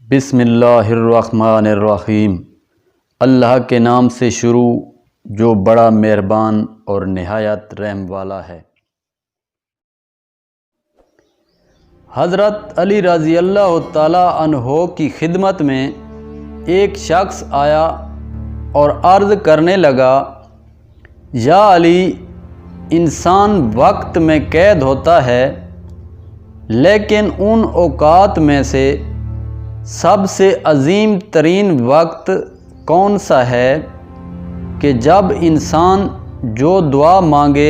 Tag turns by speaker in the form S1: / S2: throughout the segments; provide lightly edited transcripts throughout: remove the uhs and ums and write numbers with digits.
S1: بسم اللہ الرحمن الرحیم۔ اللہ کے نام سے شروع جو بڑا مہربان اور نہایت رحم والا ہے۔ حضرت علی رضی اللہ تعالی عنہ کی خدمت میں ایک شخص آیا اور عرض کرنے لگا، یا علی، انسان وقت میں قید ہوتا ہے، لیکن ان اوقات میں سے سب سے عظیم ترین وقت کون سا ہے کہ جب انسان جو دعا مانگے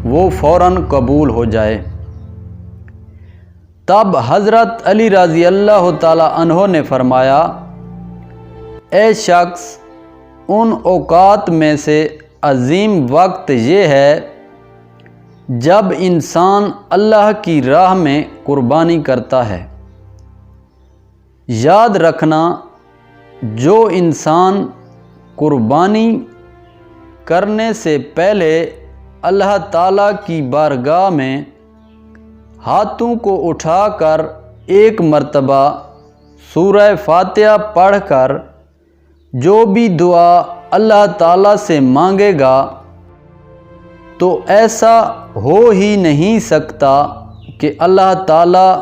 S1: وہ فوراً قبول ہو جائے؟ تب حضرت علی رضی اللہ تعالی عنہ نے فرمایا، اے شخص، ان اوقات میں سے عظیم وقت یہ ہے جب انسان اللہ کی راہ میں قربانی کرتا ہے۔ یاد رکھنا، جو انسان قربانی کرنے سے پہلے اللہ تعالیٰ کی بارگاہ میں ہاتھوں کو اٹھا کر ایک مرتبہ سورہ فاتحہ پڑھ کر جو بھی دعا اللہ تعالیٰ سے مانگے گا تو ایسا ہو ہی نہیں سکتا کہ اللہ تعالیٰ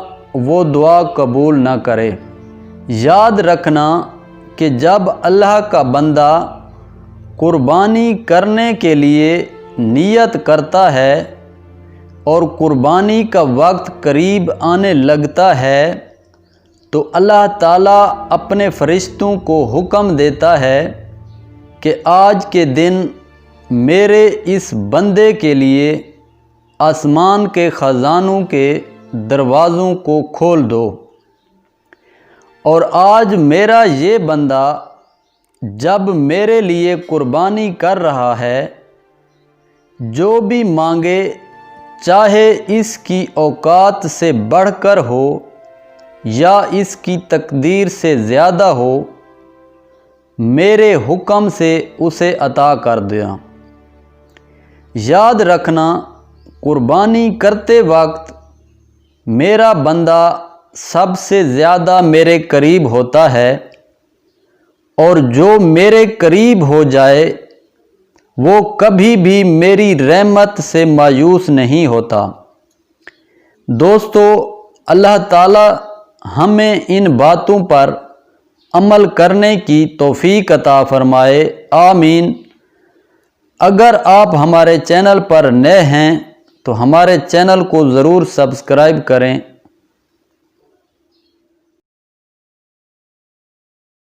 S1: وہ دعا قبول نہ کرے۔ یاد رکھنا کہ جب اللہ کا بندہ قربانی کرنے کے لیے نیت کرتا ہے اور قربانی کا وقت قریب آنے لگتا ہے تو اللہ تعالیٰ اپنے فرشتوں کو حکم دیتا ہے کہ آج کے دن میرے اس بندے کے لیے آسمان کے خزانوں کے دروازوں کو کھول دو، اور آج میرا یہ بندہ جب میرے لیے قربانی کر رہا ہے، جو بھی مانگے چاہے اس کی اوقات سے بڑھ کر ہو یا اس کی تقدیر سے زیادہ ہو، میرے حکم سے اسے عطا کر دیا۔ یاد رکھنا، قربانی کرتے وقت میرا بندہ سب سے زیادہ میرے قریب ہوتا ہے، اور جو میرے قریب ہو جائے وہ کبھی بھی میری رحمت سے مایوس نہیں ہوتا۔ دوستو، اللہ تعالی ہمیں ان باتوں پر عمل کرنے کی توفیق عطا فرمائے، آمین۔ اگر آپ ہمارے چینل پر نئے ہیں تو ہمارے چینل کو ضرور سبسکرائب کریں۔